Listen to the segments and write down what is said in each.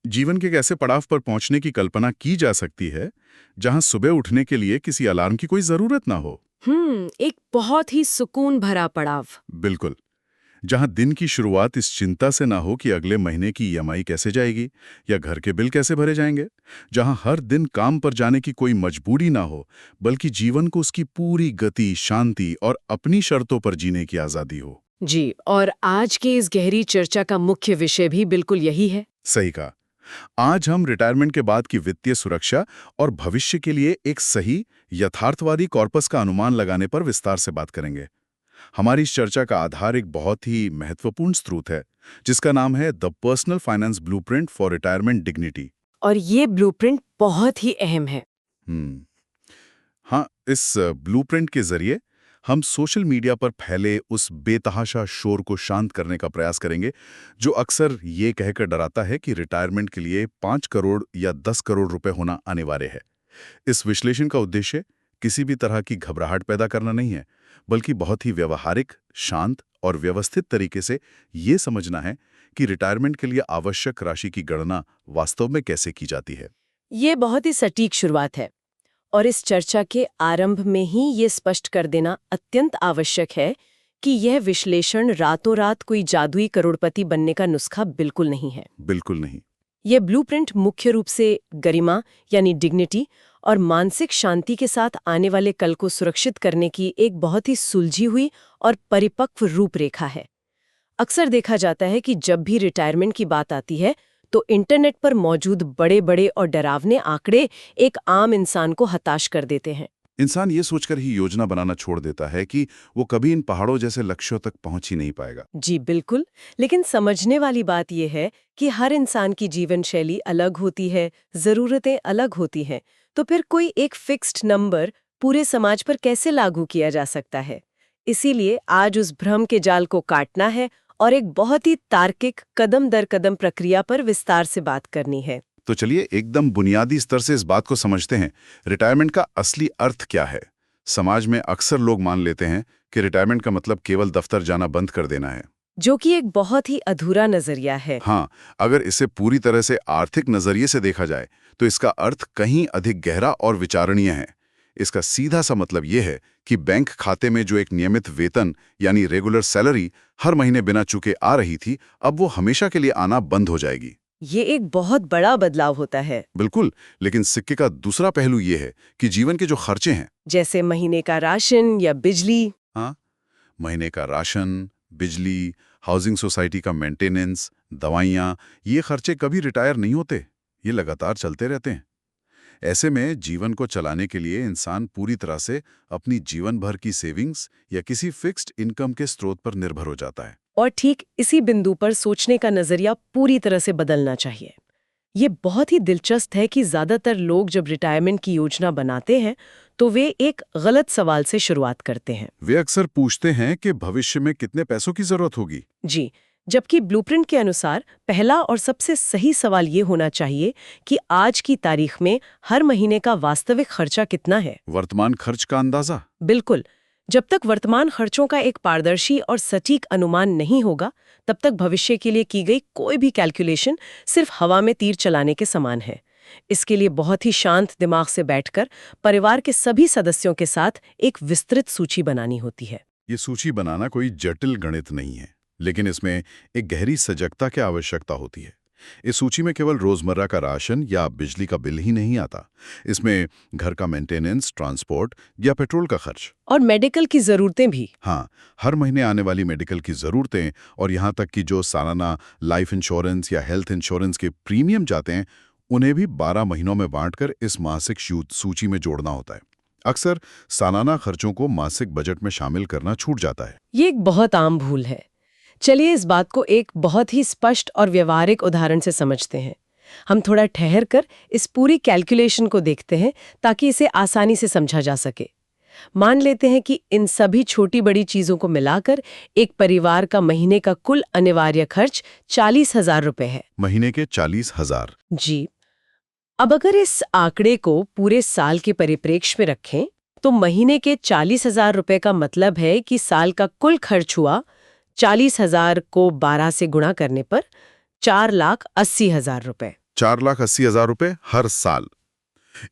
जीवन के एक ऐसे पड़ाव पर पहुंचने की कल्पना की जा सकती है जहां सुबह उठने के लिए किसी अलार्म की कोई जरूरत ना हो। एक बहुत ही सुकून भरा पड़ाव। बिल्कुल। जहां दिन की शुरुआत इस चिंता से ना हो कि अगले महीने की ईएमआई कैसे जाएगी या घर के बिल कैसे भरे जाएंगे। जहां हर दिन काम पर जाने की कोई मजबूरी ना हो, बल्कि जीवन को उसकी पूरी गति, शांति और अपनी शर्तों पर जीने की आजादी हो। जी, और आज की इस गहरी चर्चा का मुख्य विषय भी बिल्कुल यही है। सही कहा। आज हम रिटायरमेंट के बाद की वित्तीय सुरक्षा और भविष्य के लिए एक सही, यथार्थवादी कॉर्पस का अनुमान लगाने पर विस्तार से बात करेंगे। हमारी इस चर्चा का आधार एक बहुत ही महत्वपूर्ण स्रोत है, जिसका नाम है the personal finance blueprint for retirement dignity. और ये ब्लूप्रिंट बहुत ही अहम है। हम्म हाँ, इस ब्लूप्रिंट के जरिए हम सोशल मीडिया पर फैले उस बेतहाशा शोर को शांत करने का प्रयास करेंगे, जो अक्सर ये कहकर डराता है कि रिटायरमेंट के लिए 5 करोड़ या 10 करोड़ रुपए होना अनिवार्य है। इस विश्लेषण का उद्देश्य किसी भी तरह की घबराहट पैदा करना नहीं है, बल्कि बहुत ही व्यवहारिक, शांत और व्यवस्थित तरीके से ये समझना है कि रिटायरमेंट के लिए आवश्यक राशि की गणना वास्तव में कैसे की जाती है। ये बहुत ही सटीक शुरुआत है, और इस चर्चा के आरंभ में ही ये स्पष्ट कर देना अत्यंत आवश्यक है कि यह विश्लेषण रातों रात कोई जादुई करोड़पति बनने का नुस्खा बिल्कुल नहीं है। बिल्कुल नहीं। ये ब्लूप्रिंट मुख्य रूप से गरिमा यानी डिग्निटी और मानसिक शांति के साथ आने वाले कल को सुरक्षित करने की एक बहुत ही सुलझी हुई और परिपक्व रूपरेखा है। अक्सर देखा जाता है कि जब भी रिटायरमेंट की बात आती है तो इंटरनेट पर मौजूद बड़े बड़े और डरावने आंकड़े एक आम इंसान को हताश कर देते हैं। इंसान ये सोचकर ही योजना बनाना छोड़ देता है कि वो कभी इन पहाड़ों जैसे लक्ष्यों तक पहुंच ही नहीं पाएगा। जी बिल्कुल, लेकिन समझने वाली बात यह है कि हर इंसान की जीवन शैली अलग होती है, जरूरतें अलग होती हैं, तो फिर कोई एक फिक्स्ड नंबर पूरे समाज पर कैसे लागू किया जा सकता है। इसीलिए आज उस भ्रम के जाल को काटना है और एक बहुत ही तार्किक कदम दर कदम प्रक्रिया पर विस्तार से बात करनी है। तो चलिए एकदम बुनियादी स्तर से इस बात को समझते हैं। रिटायरमेंट का असली अर्थ क्या है? समाज में अक्सर लोग मान लेते हैं कि रिटायरमेंट का मतलब केवल दफ्तर जाना बंद कर देना है, जो कि एक बहुत ही अधूरा नजरिया है। हाँ, अगर इसे पूरी तरह से आर्थिक नजरिए से देखा जाए तो इसका अर्थ कहीं अधिक गहरा और विचारणीय है। इसका सीधा सा मतलब यह है कि बैंक खाते में जो एक नियमित वेतन यानी रेगुलर सैलरी हर महीने बिना चूके आ रही थी, अब वो हमेशा के लिए आना बंद हो जाएगी। ये एक बहुत बड़ा बदलाव होता है। बिल्कुल, लेकिन सिक्के का दूसरा पहलू ये है कि जीवन के जो खर्चे हैं, जैसे महीने का राशन या बिजली, हाँ, महीने का राशन, बिजली, हाउसिंग सोसाइटी का मेंटेनेंस, दवाइयाँ, ये खर्चे कभी रिटायर नहीं होते, ये लगातार चलते रहते हैं। ऐसे में जीवन को चलाने के लिए इंसान पूरी तरह से अपनी जीवन भर की सेविंग्स या किसी फिक्स्ड इनकम के स्रोत पर निर्भर हो जाता है। और ठीक इसी बिंदु पर सोचने का नजरिया पूरी तरह से बदलना चाहिए। ये बहुत ही दिलचस्प है कि ज्यादातर लोग जब रिटायरमेंट की योजना बनाते हैं तो वे एक गलत सवाल से शुरुआत करते हैं। वे अक्सर पूछते हैं कि भविष्य में कितने पैसों की जरूरत होगी। जी, जबकि ब्लूप्रिंट के अनुसार पहला और सबसे सही सवाल ये होना चाहिए कि आज की तारीख में हर महीने का वास्तविक खर्चा कितना है। वर्तमान खर्च का अंदाजा। बिल्कुल, जब तक वर्तमान खर्चों का एक पारदर्शी और सटीक अनुमान नहीं होगा, तब तक भविष्य के लिए की गई कोई भी कैलकुलेशन सिर्फ हवा में तीर चलाने के समान है। इसके लिए बहुत ही शांत दिमाग से बैठकर परिवार के सभी सदस्यों के साथ एक विस्तृत सूची बनानी होती है। ये सूची बनाना कोई जटिल गणित नहीं है, लेकिन इसमें एक गहरी सजगता की आवश्यकता होती है। इस सूची में केवल रोजमर्रा का राशन या बिजली का बिल ही नहीं आता, इसमें घर का मेंटेनेंस, ट्रांसपोर्ट या पेट्रोल का खर्च और मेडिकल की जरूरतें भी। हाँ, हर महीने आने वाली मेडिकल की जरूरतें और यहाँ तक कि जो सालाना लाइफ इंश्योरेंस या हेल्थ इंश्योरेंस के प्रीमियम जाते हैं, उन्हें भी 12 महीनों में बांटकर इस मासिक सूची में जोड़ना होता है। अक्सर सालाना खर्चों को मासिक बजट में शामिल करना छूट जाता है। ये एक बहुत आम भूल है। चलिए इस बात को एक बहुत ही स्पष्ट और व्यवहारिक उदाहरण से समझते हैं। हम थोड़ा ठहर कर इस पूरी कैलकुलेशन को देखते हैं ताकि इसे आसानी से समझा जा सके। मान लेते हैं कि इन सभी छोटी बड़ी चीजों को मिलाकर एक परिवार का महीने का कुल अनिवार्य खर्च 40,000 रुपए है। महीने के 40,000। जी, अब अगर इस आंकड़े को पूरे साल के परिप्रेक्ष्य में रखें तो महीने के 40,000 रुपए का मतलब है कि साल का कुल खर्च हुआ 40,000 को 12 से गुणा करने पर 4,80,000 रुपए। 4,80,000 रुपए हर साल।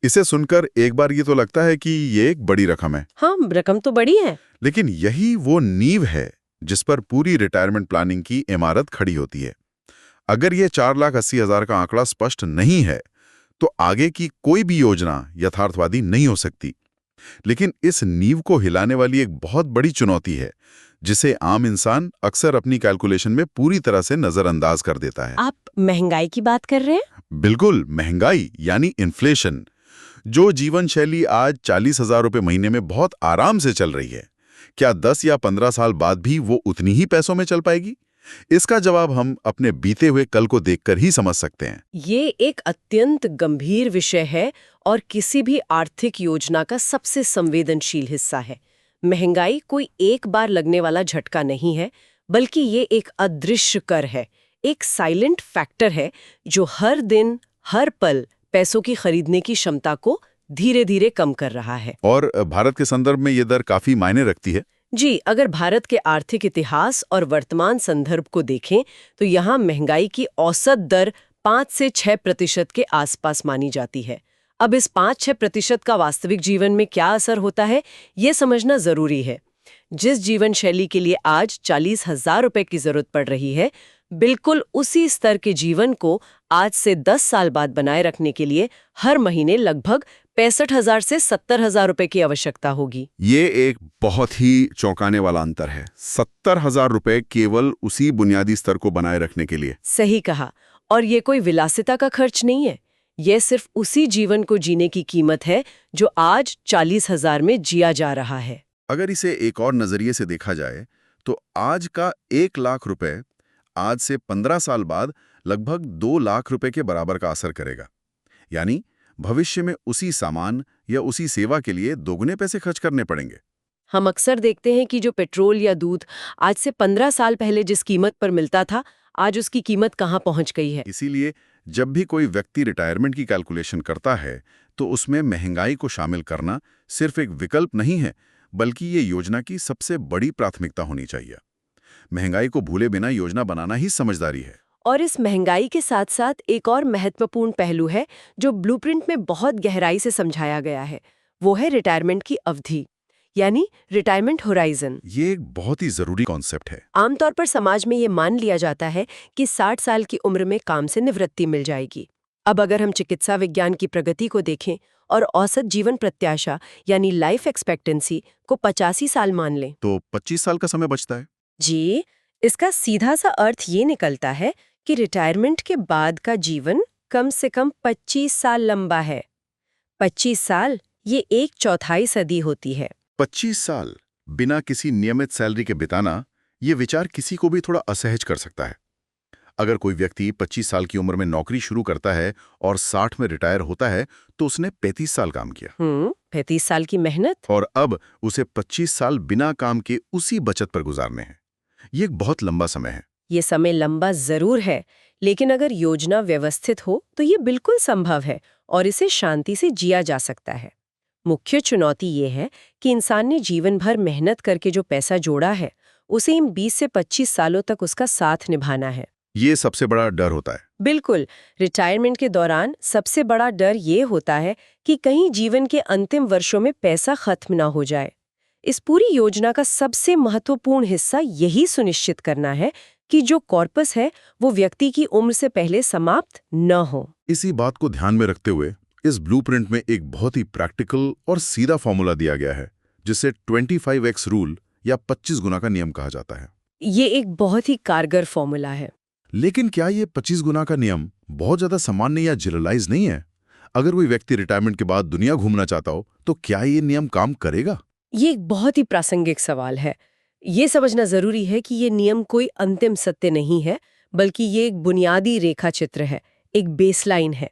इसे सुनकर एक बार ये तो लगता है कि ये एक बड़ी रकम है, हाँ, रकम तो बड़ी है। लेकिन यही वो नींव है जिस पर पूरी रिटायरमेंट प्लानिंग की इमारत खड़ी होती है। अगर ये 4,80,000 का आंकड़ा स्पष्ट नहीं है, तो आगे की कोई भी योजना यथार्थवादी नहीं हो सकती। लेकिन इस नींव को हिलाने वाली एक बहुत बड़ी चुनौती है, जिसे आम इंसान अक्सर अपनी कैलकुलेशन में पूरी तरह से नजरअंदाज कर देता है। आप महंगाई की बात कर रहे हैं? बिल्कुल, महंगाई यानी इन्फ्लेशन। जो जीवन शैली आज 40,000 रुपए महीने में बहुत आराम से चल रही है, क्या 10 या 15 साल बाद भी वो उतनी ही पैसों में चल पाएगी? इसका जवाब हम अपने बीते हुए कल को देखकर ही समझ सकते हैं। ये एक अत्यंत गंभीर विषय है और किसी भी आर्थिक योजना का सबसे संवेदनशील हिस्सा है। महंगाई कोई एक बार लगने वाला झटका नहीं है, बल्कि ये एक अदृश्य कर है, एक साइलेंट फैक्टर है जो हर दिन, हर पल पैसों की खरीदने की क्षमता को धीरे धीरे कम कर रहा है। और भारत के संदर्भ में ये दर काफी मायने रखती है। जी, अगर भारत के आर्थिक इतिहास और वर्तमान संदर्भ को देखें तो यहाँ महंगाई की औसत दर 5 से 6% के आसपास मानी जाती है। अब इस 5-6% का वास्तविक जीवन में क्या असर होता है, ये समझना जरूरी है। जिस जीवन शैली के लिए आज 40,000 रुपए की जरूरत पड़ रही है, बिल्कुल उसी स्तर के जीवन को आज से 10 साल बाद बनाए रखने के लिए हर महीने लगभग 65,000 से 70,000 रुपए की आवश्यकता होगी। ये एक बहुत ही चौंकाने वाला अंतर है। 70,000 रुपए केवल उसी बुनियादी स्तर को बनाए रखने के लिए। सही कहा। और ये कोई विलासिता का खर्च नहीं है, ये सिर्फ उसी जीवन को जीने की कीमत है जो आज 40,000 में जिया जा रहा है। अगर इसे एक और नजरिए से देखा जाए, तो आज का 1 लाख रुपए आज से 15 साल बाद लगभग 2 लाख रुपए के बराबर का असर करेगा। यानी भविष्य में उसी सामान या उसी सेवा के लिए दोगुने पैसे खर्च करने पड़ेंगे। हम अक्सर देखते हैं कि जो पेट्रोल या दूध आज से 15 साल पहले जिस कीमत पर मिलता था, आज उसकी कीमत कहाँ पहुंच गई है। इसीलिए जब भी कोई व्यक्ति रिटायरमेंट की कैलकुलेशन करता है, तो उसमें महंगाई को शामिल करना सिर्फ एक विकल्प नहीं है, बल्कि ये योजना की सबसे बड़ी प्राथमिकता होनी चाहिए। महंगाई को भूले बिना योजना बनाना ही समझदारी है। और इस महंगाई के साथ साथ एक और महत्वपूर्ण पहलू है जो ब्लूप्रिंट में बहुत गहराई से समझाया गया है। वो है रिटायरमेंट की अवधि, यानी रिटायरमेंट होराइजन। ये एक बहुत ही जरूरी कॉन्सेप्ट है। आमतौर पर समाज में ये मान लिया जाता है कि 60 साल की उम्र में काम से निवृत्ति मिल जाएगी। अब अगर हम चिकित्सा विज्ञान की प्रगति को देखें और औसत जीवन प्रत्याशा यानी लाइफ एक्सपेक्टेंसी को 85 साल मान लें, तो 25 साल का समय बचता है। जी, इसका सीधा सा अर्थ ये निकलता है कि रिटायरमेंट के बाद का जीवन कम से कम 25 साल लंबा है। 25 साल ये 1/4 सदी होती है। 25 साल बिना किसी नियमित सैलरी के बिताना, ये विचार किसी को भी थोड़ा असहज कर सकता है। अगर कोई व्यक्ति 25 साल की उम्र में नौकरी शुरू करता है और 60 में रिटायर होता है, तो उसने 35 साल काम किया। 35 साल की मेहनत। और अब उसे 25 साल बिना काम के उसी बचत पर गुजारने हैं। ये एक बहुत लंबा समय है। ये समय लंबा जरूर है, लेकिन अगर योजना व्यवस्थित हो तो ये बिल्कुल संभव है और इसे शांति से जिया जा सकता है। मुख्य चुनौती ये है कि इंसान ने जीवन भर मेहनत करके जो पैसा जोड़ा है, उसे इन 20 से 25 सालों तक उसका साथ निभाना है। ये सबसे बड़ा डर होता है। बिल्कुल, रिटायरमेंट के दौरान सबसे बड़ा डर ये होता है कि कहीं जीवन के अंतिम वर्षों में पैसा खत्म ना हो जाए। इस पूरी योजना का सबसे महत्वपूर्ण हिस्सा यही सुनिश्चित करना है कि जो कॉर्पस है वो व्यक्ति की उम्र से पहले समाप्त न हो। इसी बात को ध्यान में रखते हुए इस ब्लूप्रिंट में एक बहुत ही प्रैक्टिकल और सीधा फॉर्मूला दिया गया है, जिसे 25x रूल या 25 गुना का नियम कहा जाता है। ये एक बहुत ही कारगर फॉर्मूला है। लेकिन क्या ये 25 गुना का नियम बहुत ज्यादा सामान्य या जनरलाइज नहीं है? अगर कोई व्यक्ति रिटायरमेंट के बाद दुनिया घूमना चाहता हो, तो क्या ये नियम काम करेगा? ये एक बहुत ही प्रासंगिक सवाल है। ये समझना जरूरी है कि ये नियम कोई अंतिम सत्य नहीं है, बल्कि ये एक बुनियादी रेखा चित्र है, एक बेसलाइन है।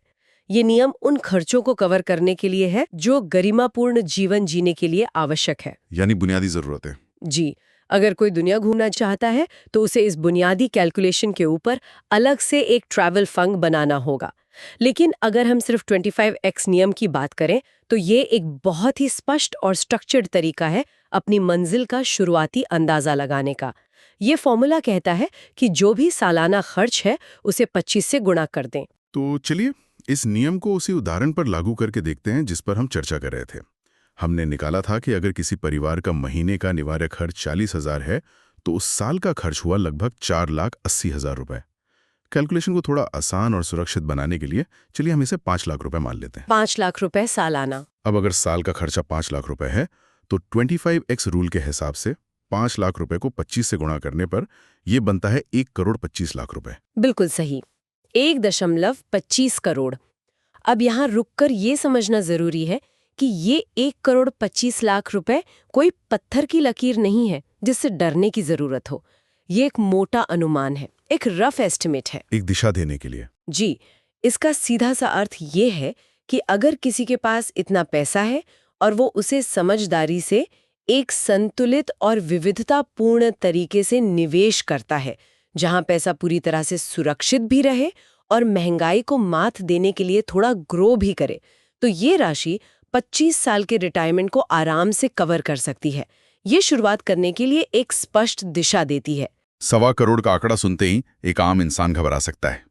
ये नियम उन खर्चों को कवर करने के लिए है जो गरिमापूर्ण जीवन जीने के लिए आवश्यक है, यानी बुनियादी जरूरतें। जी, अगर कोई दुनिया घूमना चाहता है तो उसे इस बुनियादी कैलकुलेशन के ऊपर अलग से एक ट्रैवल फंड बनाना होगा। लेकिन अगर हम सिर्फ 25x नियम की बात करें तो ये एक बहुत ही स्पष्ट और स्ट्रक्चर्ड तरीका है अपनी मंजिल का शुरुआती अंदाजा लगाने का। ये फॉर्मूला कहता है कि जो भी सालाना खर्च है उसे 25 से गुणा कर दें। तो चलिए इस नियम को उसी उदाहरण पर लागू करके देखते हैं जिस पर हम चर्चा कर रहे थे। हमने निकाला था कि अगर किसी परिवार का महीने का अनिवार्य खर्च 40,000 है तो उस साल का खर्च हुआ लगभग 4,80,000 रुपए। कैलकुलेशन को थोड़ा आसान और सुरक्षित बनाने के लिए चलिए हम इसे 5 लाख रुपए मान लेते हैं। 5 लाख रुपए सालाना। अब अगर साल का खर्चा 5 लाख रुपए है तो 25x रूल के हिसाब से 5 लाख रुपए को 25 से गुणा करने पर यह बनता है 1,25,00,000 रुपए। बिल्कुल सही, 1.25 करोड़। अब यहाँ रुककर ये समझना जरूरी है कि ये 1,25,00,000 रुपए कोई पत्थर की लकीर नहीं है जिससे डरने की जरूरत हो। ये एक मोटा अनुमान है, एक रफ एस्टिमेट है। एक दिशा देने के लिए। जी, इसका सीधा सा अर्थ ये है कि अगर किसी के पास इतना पैसा है और वो उसे समझदारी से एक संतुलित और विविधतापूर्ण तरीके से निवेश करता है, जहां पैसा पूरी तरह से सुरक्षित भी रहे और महंगाई को मात देने के लिए थोड़ा ग्रो भी करे, तो ये राशि 25 साल के रिटायरमेंट को आराम से कवर कर सकती है। ये शुरुआत करने के लिए एक स्पष्ट दिशा देती है। 1.25 करोड़ का आंकड़ा सुनते ही एक आम इंसान घबरा सकता है,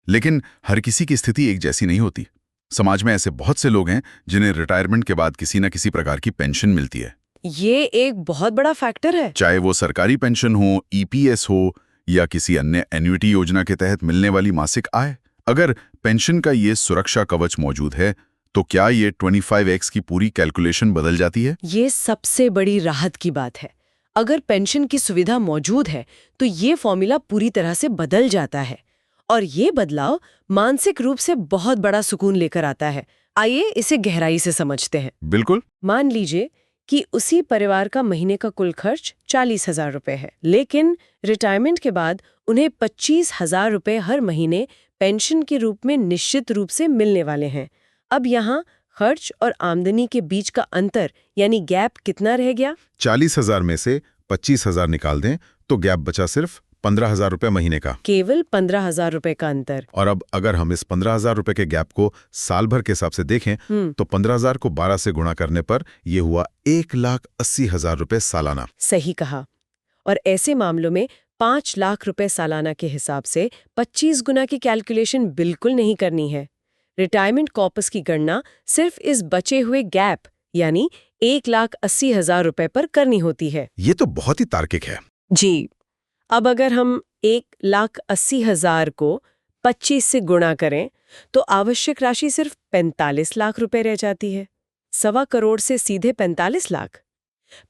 लेकिन हर किसी की स्थिति एक जैसी नहीं होती। समाज में ऐसे बहुत से लोग हैं जिन्हें रिटायरमेंट के बाद किसी न किसी प्रकार की पेंशन मिलती है। ये एक बहुत बड़ा फैक्टर है। चाहे वो सरकारी पेंशन हो, ईपीएस हो या किसी अन्य एन्युटी योजना के तहत मिलने वाली मासिक आय। अगर पेंशन का ये सुरक्षा कवच मौजूद है तो क्या ये 25x की पूरी कैलकुलेशन बदल जाती है? ये सबसे बड़ी राहत की बात है। अगर पेंशन की सुविधा मौजूद है तो ये फॉर्मूला पूरी तरह से बदल जाता है, और ये बदलाव मानसिक रूप से बहुत बड़ा सुकून लेकर आता है। आइए इसे गहराई से समझते हैं। बिल्कुल। मान लीजिए कि उसी परिवार का महीने का कुल खर्च 40,000 रुपए है, लेकिन रिटायरमेंट के बाद उन्हें 25,000 रुपए हर महीने पेंशन के रूप में निश्चित रूप से मिलने वाले हैं। अब यहाँ खर्च और आमदनी के बीच का अंतर यानी गैप कितना रह गया? 40,000 में से 25,000 निकाल दें तो गैप बचा सिर्फ 15,000 रुपए महीने का। केवल 15,000 रुपए का अंतर। और अब अगर हम इस 15,000 रुपए के गैप को साल भर के हिसाब से देखें तो 15,000 को 12 से गुणा करने पर यह हुआ 1,80,000 रुपए सालाना। सही कहा। और ऐसे मामलों में 5 लाख रुपए सालाना के हिसाब से 25 गुना की कैलकुलेशन बिल्कुल नहीं करनी है। रिटायरमेंट कॉर्पस की गणना सिर्फ इस बचे हुए गैप यानी 1,80,000 रुपए पर करनी होती है। ये तो बहुत ही तार्किक है। जी। अब अगर हम 1,80,000 को 25 से गुणा करें तो आवश्यक राशि सिर्फ 45 लाख रुपए रह जाती है। 1.25 करोड़ से सीधे 45 लाख।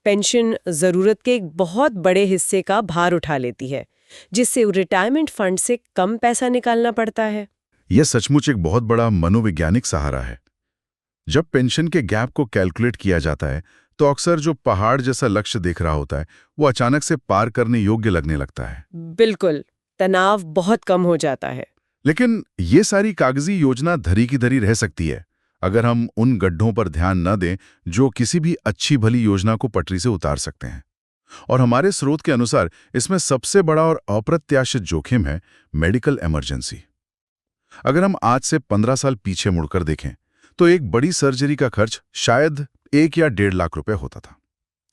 पेंशन जरूरत के एक बहुत बड़े हिस्से का भार उठा लेती है, जिससे रिटायरमेंट फंड से कम पैसा निकालना पड़ता है। यह सचमुच एक बहुत बड़ा मनोवैज्ञानिक सहारा है। जब पेंशन के गैप को कैलकुलेट किया जाता है तो अक्सर जो पहाड़ जैसा लक्ष्य देख रहा होता है वो अचानक से पार करने योग्य लगने लगता है। बिल्कुल, तनाव बहुत कम हो जाता है। लेकिन ये सारी कागजी योजना धरी की धरी रह सकती है अगर हम उन गड्ढों पर ध्यान न दें जो किसी भी अच्छी भली योजना को पटरी से उतार सकते हैं। और हमारे स्रोत के अनुसार इसमें सबसे बड़ा और अप्रत्याशित जोखिम है मेडिकल इमरजेंसी। अगर हम आज से 15 साल पीछे मुड़कर देखें तो एक बड़ी सर्जरी का खर्च शायद 1 या 1.5 लाख रुपए होता था।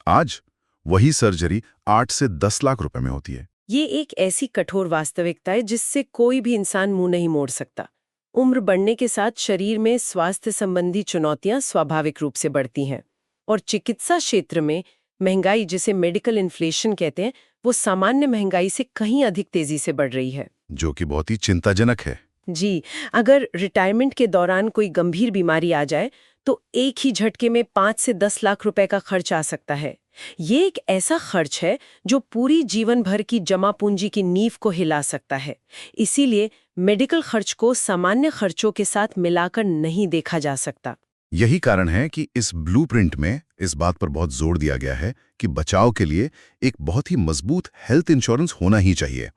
आज वही सर्जरी 8 से 10 लाख रुपए में होती है। ये एक ऐसी कठोर वास्तविकता है जिससे कोई भी इंसान मुंह नहीं मोड़ सकता। उम्र बढ़ने के साथ शरीर में स्वास्थ्य संबंधी चुनौतियां स्वाभाविक रूप से बढ़ती हैं, और चिकित्सा क्षेत्र में महंगाई, जिसे मेडिकल इन्फ्लेशन कहते हैं, वो सामान्य महंगाई से कहीं अधिक तेजी से बढ़ रही है, जो कि बहुत ही चिंताजनक है। जी। अगर रिटायरमेंट के दौरान कोई गंभीर बीमारी आ जाए तो एक ही झटके में 5 से 10 लाख रुपए का खर्च आ सकता है। ये एक ऐसा खर्च है जो पूरी जीवन भर की जमा पूंजी की नींव को हिला सकता है। इसीलिए मेडिकल खर्च को सामान्य खर्चों के साथ मिलाकर नहीं देखा जा सकता। यही कारण है कि इस ब्लूप्रिंट में इस बात पर बहुत जोर दिया गया है कि बचाव के लिए एक बहुत ही मजबूत हेल्थ इंश्योरेंस होना ही चाहिए।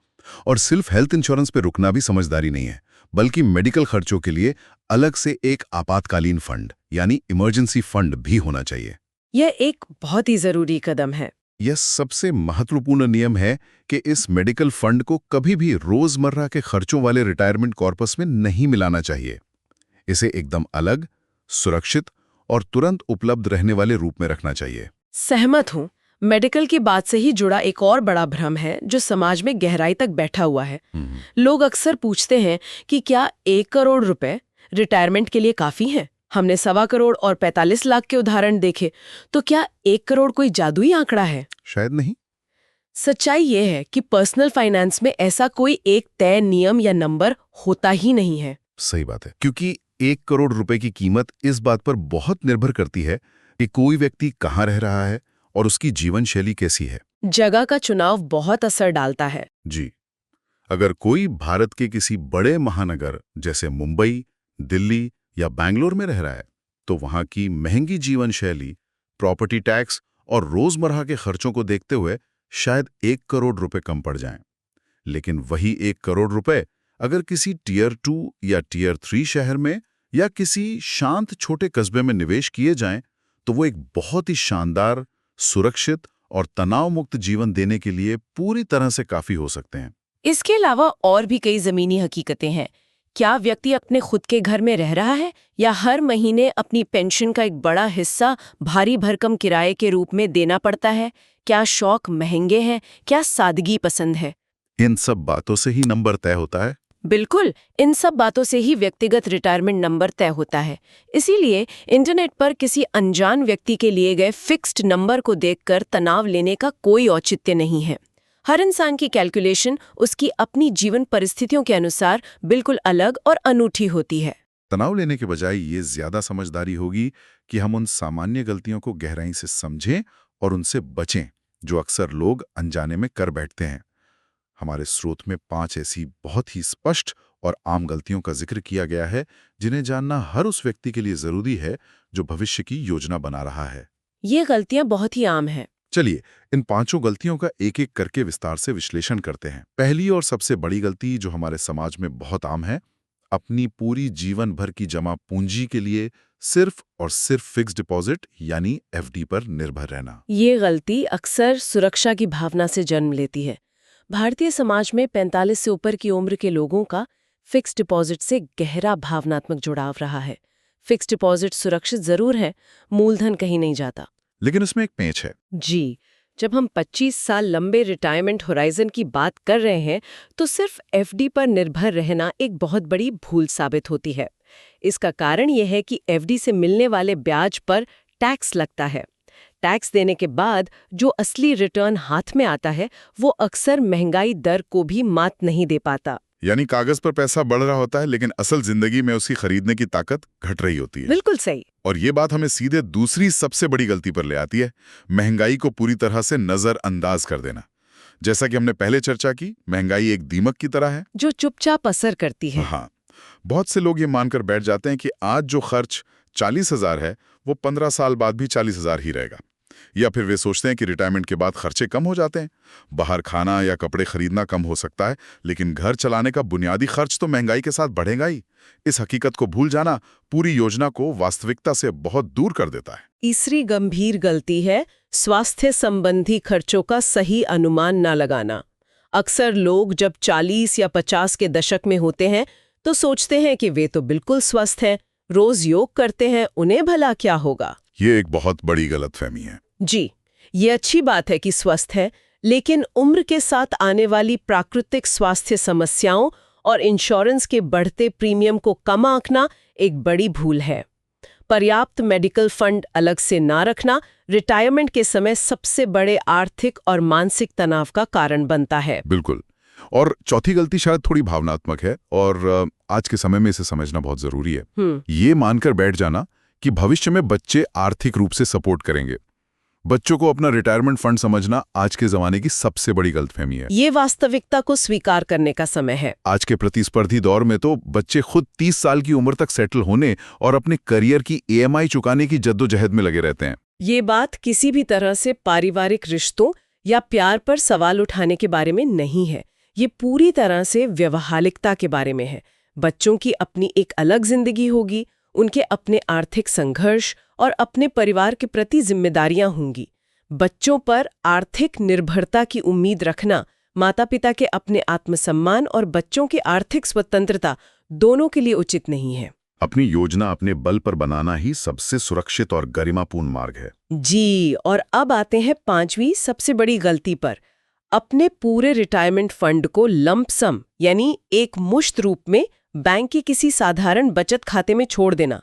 और सिर्फ हेल्थ इंश्योरेंस पे रुकना भी समझदारी नहीं है, बल्कि मेडिकल खर्चों के लिए अलग से एक आपातकालीन फंड यानी इमरजेंसी फंड भी होना चाहिए। यह एक बहुत ही जरूरी कदम है। यह सबसे महत्वपूर्ण नियम है कि इस मेडिकल फंड को कभी भी रोजमर्रा के खर्चों वाले रिटायरमेंट कॉर्पस में नहीं मिलाना चाहिए। इसे एकदम अलग, सुरक्षित और तुरंत उपलब्ध रहने वाले रूप में रखना चाहिए। सहमत हूँ, मेडिकल की बात से ही जुड़ा एक और बड़ा भ्रम है जो समाज में गहराई तक बैठा हुआ है। लोग अक्सर पूछते हैं कि क्या 1 करोड़ रुपए रिटायरमेंट के लिए काफी हैं? हमने 1.25 करोड़ और 45 लाख के उदाहरण देखे, तो क्या 1 करोड़ कोई जादुई आंकड़ा है? शायद नहीं। सच्चाई ये है कि पर्सनल फाइनेंस में ऐसा कोई एक तय नियम या नंबर होता ही नहीं है। सही बात है, क्योंकि 1 करोड़ रुपए की कीमत इस बात पर बहुत निर्भर करती है कि कोई व्यक्ति कहाँ रह रहा है और उसकी जीवन शैली कैसी है। जगह का चुनाव बहुत असर डालता है। जी, अगर कोई भारत के किसी बड़े महानगर जैसे मुंबई, दिल्ली या बैंगलोर में रह रहा है, तो वहाँ की महंगी जीवन शैली, प्रॉपर्टी टैक्स और रोजमर्रा के खर्चों को देखते हुए शायद 1 करोड़ रुपए कम पड़ जाएं। लेकिन वही 1 करोड़ रुपए अगर किसी टियर 2 या टियर 3 शहर में या किसी शांत छोटे कस्बे में निवेश किए जाएं, तो वो एक बहुत ही शानदार, सुरक्षित और तनाव मुक्त जीवन देने के लिए पूरी तरह से काफी हो सकते हैं। इसके अलावा और भी कई जमीनी हकीकतें हैं। क्या व्यक्ति अपने खुद के घर में रह रहा है या हर महीने अपनी पेंशन का एक बड़ा हिस्सा भारी भरकम किराए के रूप में देना पड़ता है? क्या शौक महंगे हैं? क्या सादगी पसंद है? इन सब बातों से ही नंबर तय होता है। बिल्कुल, इन सब बातों से ही व्यक्तिगत रिटायरमेंट नंबर तय होता है। इसीलिए इंटरनेट पर किसी अनजान व्यक्ति के लिए गए फिक्स्ड नंबर को देखकर तनाव लेने का कोई औचित्य नहीं है। हर इंसान की कैलकुलेशन उसकी अपनी जीवन परिस्थितियों के अनुसार बिल्कुल अलग और अनूठी होती है। तनाव लेने के बजाय ये ज्यादा समझदारी होगी कि हम उन सामान्य गलतियों को गहराई से समझें और उनसे बचें, जो अक्सर लोग अनजाने में कर बैठते हैं। हमारे स्रोत में 5 ऐसी बहुत ही स्पष्ट और आम गलतियों का जिक्र किया गया है, जिन्हें जानना हर उस व्यक्ति के लिए जरूरी है जो भविष्य की योजना बना रहा है। ये गलतियां बहुत ही आम हैं। चलिए, इन 5 गलतियों का एक एक करके विस्तार से विश्लेषण करते हैं। पहली और सबसे बड़ी गलती जो हमारे समाज में बहुत आम है, अपनी पूरी जीवन भर की जमा पूंजी के लिए सिर्फ और सिर्फ फिक्स्ड डिपॉजिट यानी एफडी पर निर्भर रहना। ये गलती अक्सर सुरक्षा की भावना से जन्म लेती है। भारतीय समाज में 45 से ऊपर की उम्र के लोगों का फिक्स्ड डिपॉजिट से गहरा भावनात्मक जुड़ाव रहा है। फिक्स्ड डिपॉजिट सुरक्षित जरूर है, मूलधन कहीं नहीं जाता। लेकिन इसमें एक पेंच है। जी, जब हम 25 साल लंबे रिटायरमेंट होराइजन की बात कर रहे हैं, तो सिर्फ एफडी पर निर्भर रहना एक बहुत बड़ी भूल साबित होती है। इसका कारण यह है कि एफडी से मिलने वाले ब्याज पर टैक्स लगता है। टैक्स देने के बाद जो असली रिटर्न हाथ में आता है, वो अक्सर महंगाई दर को भी मात नहीं दे पाता। यानी कागज पर पैसा बढ़ रहा होता है, लेकिन असल जिंदगी में उसकी खरीदने की ताकत घट रही होती है। बिल्कुल सही। और ये बात हमें सीधे दूसरी सबसे बड़ी गलती पर ले आती है, महंगाई को पूरी तरह से नजरअंदाज कर देना। जैसा कि हमने पहले चर्चा की, महंगाई एक दीमक की तरह है जो चुपचाप असर करती है। हाँ, बहुत से लोग ये मानकर बैठ जाते हैं कि आज जो खर्च 40,000 है, वो 15 साल बाद भी 40,000 ही रहेगा। या फिर वे सोचते हैं कि रिटायरमेंट के बाद खर्चे कम हो जाते हैं, बाहर खाना या कपड़े खरीदना कम हो सकता है, लेकिन घर चलाने का बुनियादी खर्च तो महंगाई के साथ बढ़ेगा ही। इस हकीकत को भूल जाना पूरी योजना को वास्तविकता से बहुत दूर कर देता है। तीसरी गंभीर गलती है स्वास्थ्य संबंधी खर्चों का सही अनुमान न लगाना। अक्सर लोग जब 40 या 50 के दशक में होते हैं तो सोचते हैं कि वे तो बिल्कुल स्वस्थ हैं, रोज योग करते हैं, उन्हें भला क्या होगा। ये एक बहुत बड़ी गलतफहमी है। जी, ये अच्छी बात है कि स्वस्थ है, लेकिन उम्र के साथ आने वाली प्राकृतिक स्वास्थ्य समस्याओं और इंश्योरेंस के बढ़ते प्रीमियम को कम आंकना एक बड़ी भूल है। पर्याप्त मेडिकल फंड अलग से ना रखना रिटायरमेंट के समय सबसे बड़े आर्थिक और मानसिक तनाव का कारण बनता है। बिल्कुल। और चौथी गलती शायद थोड़ी भावनात्मक है और आज के समय में इसे समझना बहुत जरूरी है। ये मानकर बैठ जाना कि भविष्य में बच्चे आर्थिक रूप से सपोर्ट करेंगे। बच्चों को अपना रिटायरमेंट फंड समझना आज के जमाने की सबसे बड़ी गलतफहमी है। ये वास्तविकता को स्वीकार करने का समय है। आज के प्रतिस्पर्धी दौर में तो बच्चे खुद 30 साल की उम्र तक सेटल होने और अपने करियर की ईएमआई चुकाने की जद्दोजहद में लगे रहते हैं। ये बात किसी भी तरह से पारिवारिक रिश्तों या प्यार पर सवाल उठाने के बारे में नहीं है। ये पूरी तरह से व्यवहारिकता के बारे में है। बच्चों की अपनी एक अलग जिंदगी होगी, उनके अपने आर्थिक संघर्ष और अपने परिवार के प्रति जिम्मेदारियां होंगी। बच्चों पर आर्थिक निर्भरता की उम्मीद रखना माता-पिता के अपने आत्मसम्मान और बच्चों की आर्थिक स्वतंत्रता दोनों के लिए उचित नहीं है। अपनी योजना अपने बल पर बनाना ही सबसे सुरक्षित और गरिमापूर्ण मार्ग है। जी, और अब आते हैं 5वीं सबसे बड़ी गलती पर। अपने पूरे रिटायरमेंट फंड को लंप सम यानी एक मुश्त रूप में बैंक के किसी साधारण बचत खाते में छोड़ देना।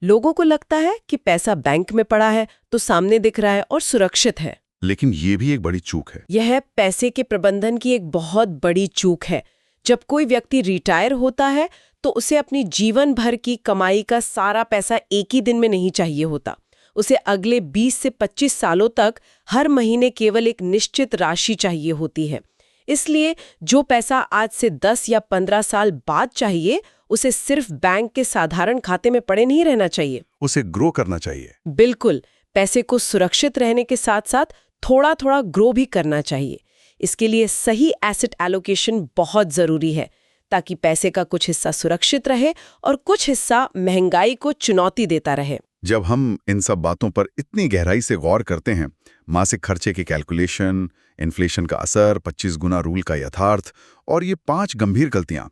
लोगों को लगता है कि पैसा बैंक में पड़ा है तो सामने दिख रहा है और सुरक्षित है। लेकिन ये भी एक बड़ी चूक है। यह पैसे के प्रबंधन की एक बहुत बड़ी चूक है। जब कोई व्यक्ति रिटायर होता है तो उसे अपनी जीवन भर की कमाई का सारा पैसा एक ही दिन में नहीं चाहिए होता। उसे अगले 20 से 25 सालों तक हर महीने केवल एक निश्चित राशि चाहिए होती है। इसलिए जो पैसा आज से 10 या 15 साल बाद चाहिए, उसे सिर्फ बैंक के साधारण खाते में पड़े नहीं रहना चाहिए। उसे ग्रो करना चाहिए। बिल्कुल, पैसे को सुरक्षित रहने के साथ साथ थोड़ा थोड़ा ग्रो भी करना चाहिए। इसके लिए सही एसेट एलोकेशन बहुत जरूरी है, ताकि पैसे का कुछ हिस्सा सुरक्षित रहे और कुछ हिस्सा महंगाई को चुनौती देता रहे। जब हम इन सब बातों पर इतनी गहराई से गौर करते हैं, मासिक खर्चे की कैलकुलेशन, इन्फ्लेशन का असर, 25 गुना रूल का यथार्थ और ये 5 गंभीर गलतियां,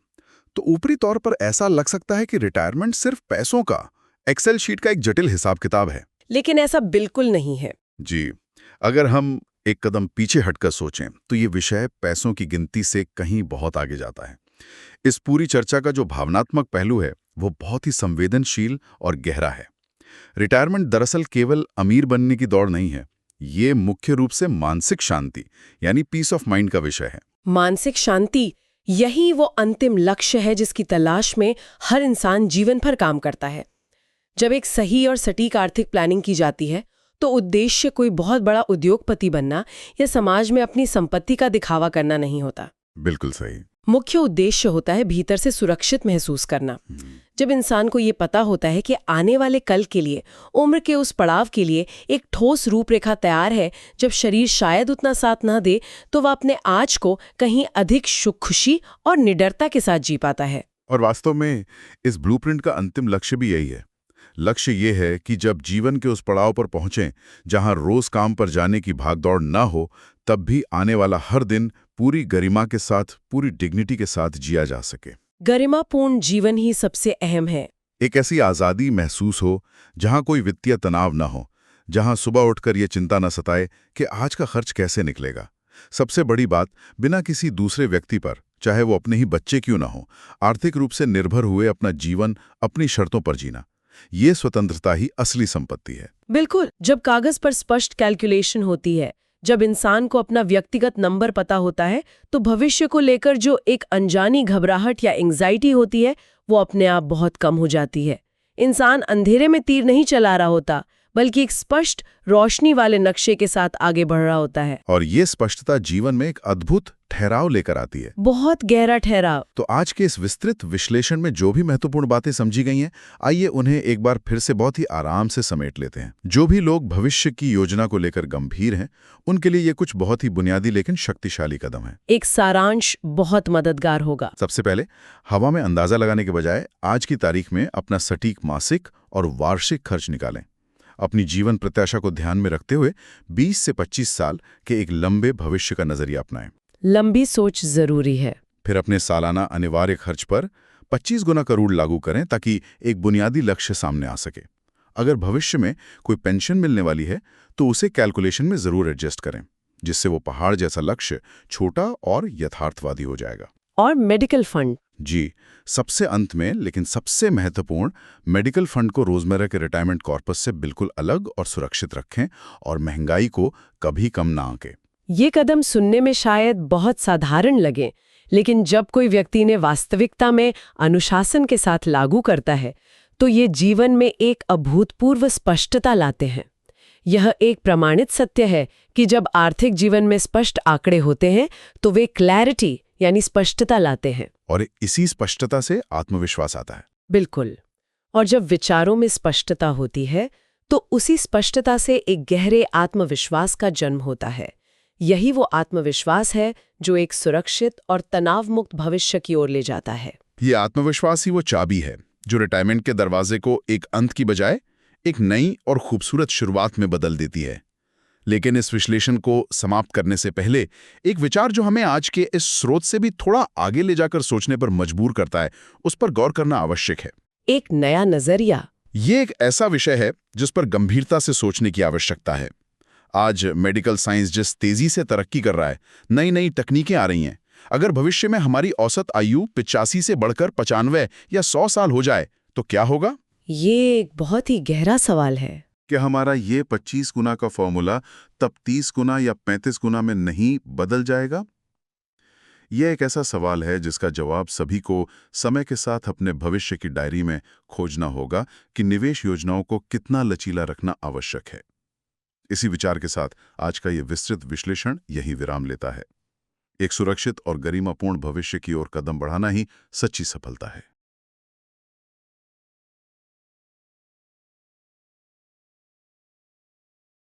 तो ऊपरी तौर पर ऐसा लग सकता है कि रिटायरमेंट सिर्फ पैसों का एक्सेल शीट का एक जटिल हिसाब किताब है। लेकिन ऐसा बिल्कुल नहीं है। जी, अगर हम एक कदम पीछे हटकर सोचें तो ये विषय पैसों की गिनती से कहीं बहुत आगे जाता है। इस पूरी चर्चा का जो भावनात्मक पहलू है वो बहुत ही संवेदनशील और गहरा है। रिटायरमेंट दरअसल केवल अमीर बनने की दौड़ नहीं है, ये मुख्य रूप से मानसिक शांति यानी पीस ऑफ माइंड का विषय है। मानसिक शांति, यही वो अंतिम लक्ष्य है जिसकी तलाश में हर इंसान जीवन भर काम करता है। जब एक सही और सटीक आर्थिक प्लानिंग की जाती है तो उद्देश्य कोई बहुत बड़ा उद्योगपति बनना या समाज में अपनी संपत्ति का दिखावा करना नहीं होता। बिल्कुल सही। मुख्य उद्देश्य होता है भीतर से सुरक्षित महसूस करना। जब इंसान को ये पता होता है कि आने वाले कल के लिए, उम्र के उस पड़ाव के लिए एक ठोस रूपरेखा तैयार है, जब शरीर शायद उतना साथ ना दे, तो वह अपने आज को कहीं अधिक खुशी और निडरता के साथ जी पाता है। और वास्तव में इस ब्लूप्रिंट का अंतिम लक्ष्य भी यही है। लक्ष्य ये है कि जब जीवन के उस पड़ाव पर पहुंचें जहां रोज काम पर जाने की भागदौड़ ना हो, तब भी आने वाला हर दिन पूरी गरिमा के साथ, पूरी डिग्निटी के साथ जिया जा सके। गरिमापूर्ण जीवन ही सबसे अहम है। एक ऐसी आज़ादी महसूस हो जहां कोई वित्तीय तनाव ना हो, जहां सुबह उठकर ये चिंता न सताए कि आज का खर्च कैसे निकलेगा। सबसे बड़ी बात, बिना किसी दूसरे व्यक्ति पर, चाहे वो अपने ही बच्चे क्यों ना हो, आर्थिक रूप से निर्भर हुए अपना जीवन अपनी शर्तों पर जीना। ये स्वतंत्रता ही असली संपत्ति है। बिल्कुल, जब कागज पर स्पष्ट कैलकुलेशन होती है, जब इंसान को अपना व्यक्तिगत नंबर पता होता है, तो भविष्य को लेकर जो एक अनजानी घबराहट या एंग्जाइटी होती है, वो अपने आप बहुत कम हो जाती है। इंसान अंधेरे में तीर नहीं चला रहा होता, बल्कि एक स्पष्ट रोशनी वाले नक्शे के साथ आगे बढ़ रहा होता है। और ये स्पष्टता जीवन में एक अद्भुत ठहराव लेकर आती है। बहुत गहरा ठहराव। तो आज के इस विस्तृत विश्लेषण में जो भी महत्वपूर्ण बातें समझी गई हैं, आइए उन्हें एक बार फिर से बहुत ही आराम से समेट लेते हैं। जो भी लोग भविष्य की योजना को लेकर गंभीर हैं, उनके लिए ये कुछ बहुत ही बुनियादी लेकिन शक्तिशाली कदम है। एक सारांश बहुत मददगार होगा। सबसे पहले, हवा में अंदाजा लगाने के बजाय आज की तारीख में अपना सटीक मासिक और वार्षिक खर्च निकालें। अपनी जीवन प्रत्याशा को ध्यान में रखते हुए 20 से 25 साल के एक लंबे भविष्य का नजरिया अपनाएं। लंबी सोच जरूरी है। फिर अपने सालाना अनिवार्य खर्च पर 25 गुना का रूल लागू करें ताकि एक बुनियादी लक्ष्य सामने आ सके। अगर भविष्य में कोई पेंशन मिलने वाली है तो उसे कैलकुलेशन में जरूर एडजस्ट करें, जिससे वो पहाड़ जैसा लक्ष्य छोटा और यथार्थवादी हो जाएगा। और मेडिकल फंड, जी, सबसे अंत में लेकिन सबसे महत्वपूर्ण, मेडिकल फंड को रोजमर्रा के रिटायरमेंट कॉर्पस से बिल्कुल अलग और सुरक्षित रखें और महंगाई को कभी कम ना आंके। ये कदम सुनने में शायद बहुत साधारण लगे, लेकिन जब कोई व्यक्ति ने वास्तविकता में अनुशासन के साथ लागू करता है, तो ये जीवन में एक अभूतपूर्व स्पष्टता लाते हैं। यह एक प्रमाणित सत्य है कि जब आर्थिक जीवन में स्पष्ट आंकड़े होते हैं तो वे क्लैरिटी यानी स्पष्टता लाते हैं। और इसी स्पष्टता से आत्मविश्वास आता है। बिल्कुल। और जब विचारों में स्पष्टता होती है तो उसी स्पष्टता से एक गहरे आत्मविश्वास का जन्म होता है। यही वो आत्मविश्वास है जो एक सुरक्षित और तनाव मुक्त भविष्य की ओर ले जाता है। ये आत्मविश्वास ही वो चाबी है जो रिटायरमेंट के दरवाजे को एक अंत की बजाय एक नई और खूबसूरत शुरुआत में बदल देती है। लेकिन इस विश्लेषण को समाप्त करने से पहले एक विचार जो हमें आज के इस स्रोत से भी थोड़ा आगे ले जाकर सोचने पर मजबूर करता है, उस पर गौर करना आवश्यक है। एक नया नजरिया। ये एक ऐसा विषय है जिस पर गंभीरता से सोचने की आवश्यकता है। आज मेडिकल साइंस जिस तेजी से तरक्की कर रहा है, नई नई तकनीकें आ रही हैं। अगर भविष्य में हमारी औसत आयु 85 से बढ़कर 95 या 100 साल हो जाए तो क्या होगा? ये एक बहुत ही गहरा सवाल है। क्या हमारा ये 25 गुना का फॉर्मूला तब 30 गुना या 35 गुना में नहीं बदल जाएगा? यह एक ऐसा सवाल है जिसका जवाब सभी को समय के साथ अपने भविष्य की डायरी में खोजना होगा कि निवेश योजनाओं को कितना लचीला रखना आवश्यक है। इसी विचार के साथ आज का ये विस्तृत विश्लेषण यही विराम लेता है। एक सुरक्षित और गरिमापूर्ण भविष्य की ओर कदम बढ़ाना ही सच्ची सफलता है।